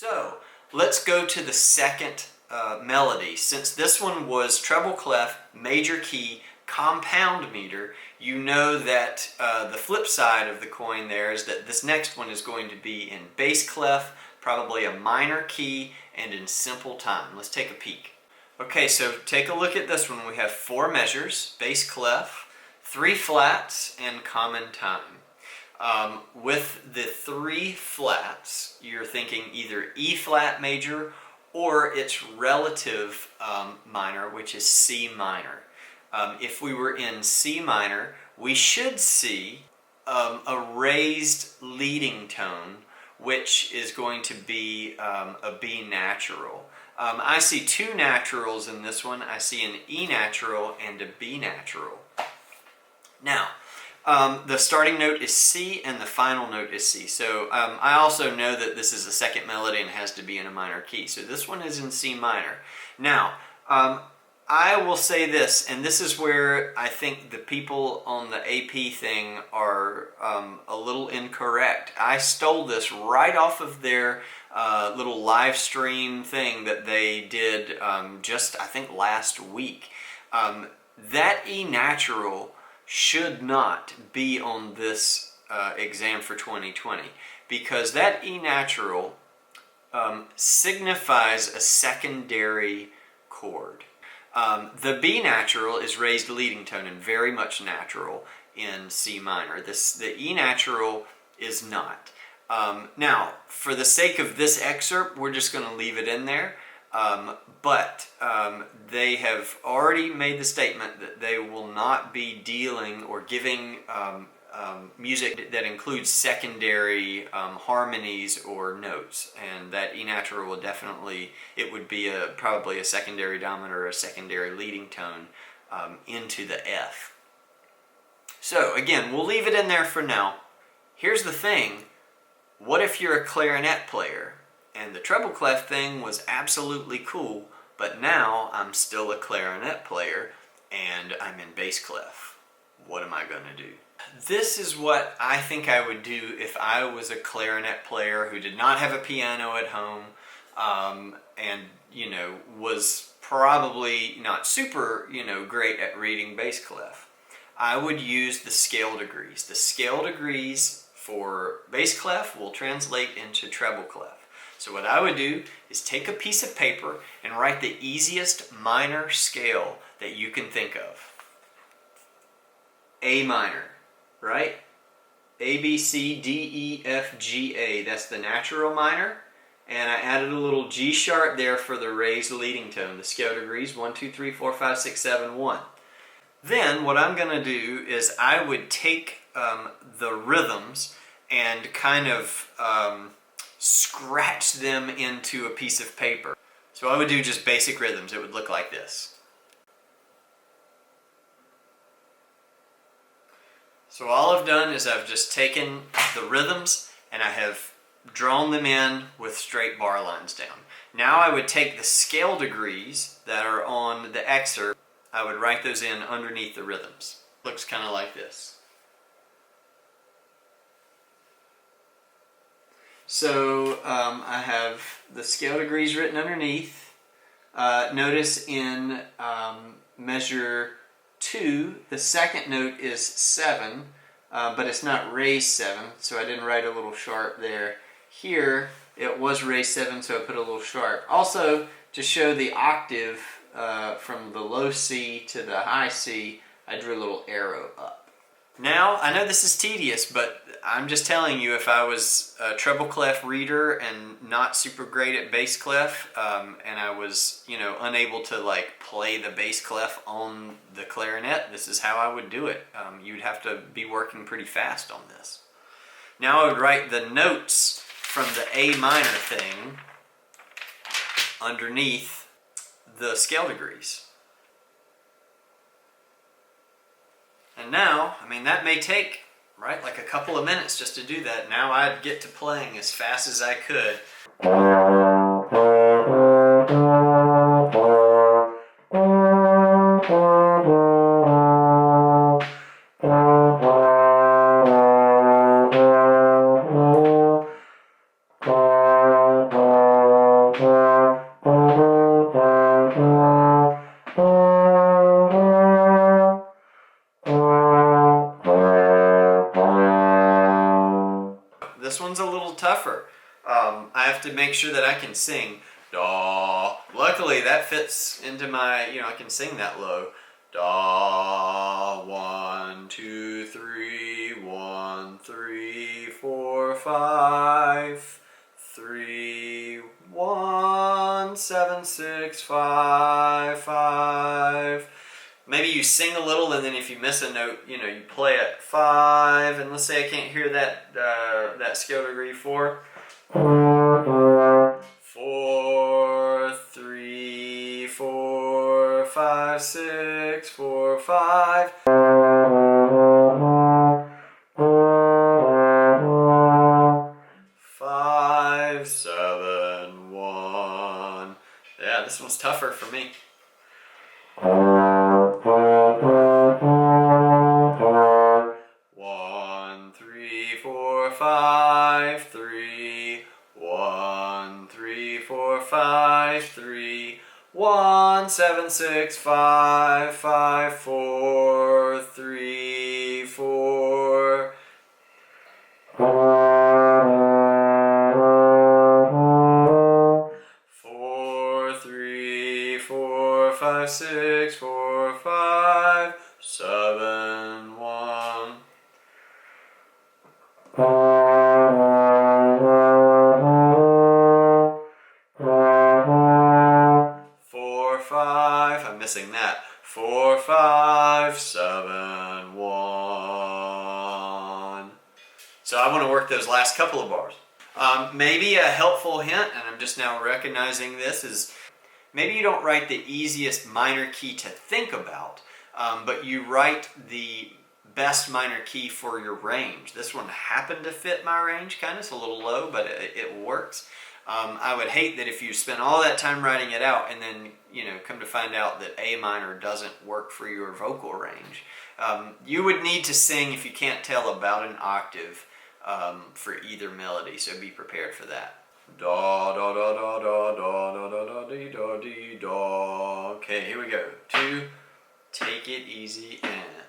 So let's go to the second melody. Since this one was treble clef, major key, compound meter, you know that the flip side of the coin there is that this next one is going to be in bass clef, probably a minor key, and in simple time. Let's take a peek. Okay, so take a look at this one. We have 4 measures, bass clef, 3 flats, and common time. With the 3 flats, you're thinking either E flat major or its relative minor, which is C minor. If we were in C minor, we should see a raised leading tone, which is going to be a B natural. I see 2 naturals in this one. I see an E natural and a B natural. Now, the starting note is C and the final note is C. So I also know that this is a second melody and has to be in a minor key. So this one is in C minor. Now, I will say this, and this is where I think the people on the AP thing are a little incorrect. I stole this right off of their little live stream thing that they did just, I think, last week. That E natural should not be on this exam for 2020 because that E natural signifies a secondary chord. The B natural is raised leading tone and very much natural in C minor. The E natural is not. Now, for the sake of this excerpt, we're just going to leave it in there. But they have already made the statement that they will not be dealing or giving music that includes secondary harmonies or notes, and that E natural will definitely, it would be probably a secondary dominant or a secondary leading tone into the F. So again, we'll leave it in there for now. Here's the thing, what if you're a clarinet player? And the treble clef thing was absolutely cool, but now I'm still a clarinet player and I'm in bass clef. What am I going to do? This is what I think I would do if I was a clarinet player who did not have a piano at home and, you know, was probably not super, great at reading bass clef. I would use the scale degrees. The scale degrees for bass clef will translate into treble clef. So what I would do is take a piece of paper and write the easiest minor scale that you can think of. A minor, right? A, B, C, D, E, F, G, A. That's the natural minor. And I added a little G sharp there for the raised leading tone. The scale degrees, 1, 2, 3, 4, 5, 6, 7, 1. Then what I'm going to do is I would take the rhythms and kind of scratch them into a piece of paper. So I would do just basic rhythms. It would look like this. So all I've done is I've just taken the rhythms and I have drawn them in with straight bar lines down. Now I would take the scale degrees that are on the excerpt, I would write those in underneath the rhythms. Looks kind of like this. So I have the scale degrees written underneath. Notice in measure 2, the second note is 7, but it's not raised 7, so I didn't write a little sharp there. Here, it was raised 7, so I put a little sharp. Also, to show the octave from the low C to the high C, I drew a little arrow up. Now, I know this is tedious, but I'm just telling you, if I was a treble clef reader and not super great at bass clef, and I was, unable to play the bass clef on the clarinet, this is how I would do it. You'd have to be working pretty fast on this. Now I would write the notes from the A minor thing underneath the scale degrees. And now, that may take, like a couple of minutes just to do that. Now I'd get to playing as fast as I could. This one's a little tougher. I have to make sure that I can sing da. Luckily that fits into my, I can sing that low. Da, 1, 2, 3, 1, 3, 4, 5, 3, 1, 7, 6, 5, 5. Maybe you sing a little, and then if you miss a note, you play it 5, and let's say I can't hear that scale degree 4. 4, 3, 4, 5, 6, 4, 5. 5, 7, 1. Yeah, this one's tougher for me. 1, 3, 4, 5, 3. 1, 3, 4, 5, 3. 1, 7, 6, 5, 5, 4, 3, 4. 4, 3, 4, 5, 6, 4, 5, 7, 1. 4, 5. I'm missing that. 4, 5, 7, 1. So I want to work those last couple of bars. Maybe a helpful hint, and I'm just now recognizing this, is maybe you don't write the easiest minor key to think about, but you write the best minor key for your range. This one happened to fit my range, kind of. It's a little low, but it works. I would hate that if you spend all that time writing it out and then, come to find out that A minor doesn't work for your vocal range. You would need to sing, if you can't tell, about an octave for either melody, so be prepared for that. Da da da da da da da da da dee da dee da. Okay, here we go. 2, take it easy, and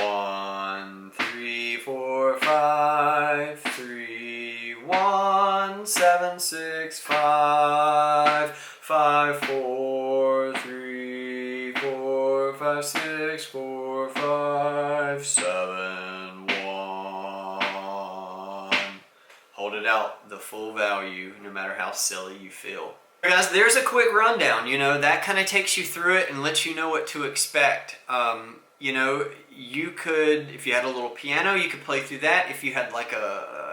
1, 3, 4, 5, 3, 1, 7, 6, 5, 5, 4, 3, 4, 5, 6, 4, 5, 7, 1. Hold it out the full value, no matter how silly you feel. Guys, there's a quick rundown. That kind of takes you through it and lets you know what to expect. You could, if you had a little piano, you could play through that. If you had like a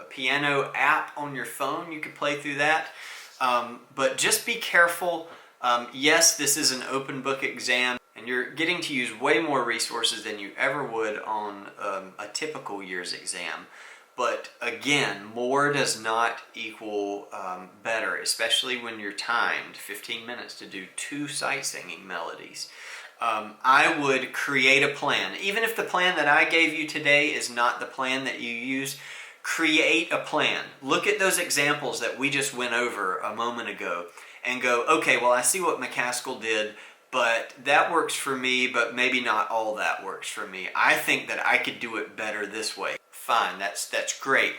piano app on your phone, you could play through that. But just be careful. Yes, this is an open book exam, and you're getting to use way more resources than you ever would on a typical year's exam. But again, more does not equal better, especially when you're timed 15 minutes to do 2 sight singing melodies. I would create a plan. Even if the plan that I gave you today is not the plan that you use, create a plan. Look at those examples that we just went over a moment ago and go, okay, well, I see what McCaskill did, but that works for me, but maybe not all that works for me. I think that I could do it better this way. Fine, that's great.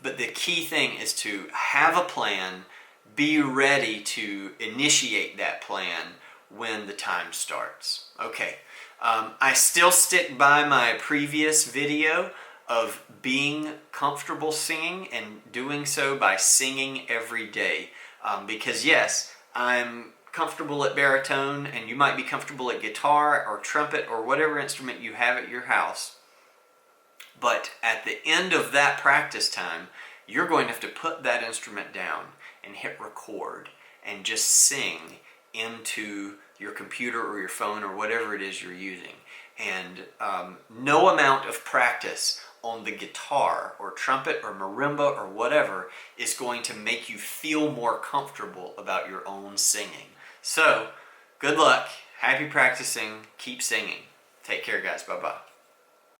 But the key thing is to have a plan, be ready to initiate that plan when the time starts. Okay, I still stick by my previous video of being comfortable singing and doing so by singing every day. Because yes, I'm comfortable at baritone, and you might be comfortable at guitar or trumpet or whatever instrument you have at your house. But at the end of that practice time, you're going to have to put that instrument down and hit record and just sing into your computer or your phone or whatever it is you're using. And no amount of practice on the guitar or trumpet or marimba or whatever is going to make you feel more comfortable about your own singing. So, good luck, happy practicing, keep singing. Take care, guys, bye-bye.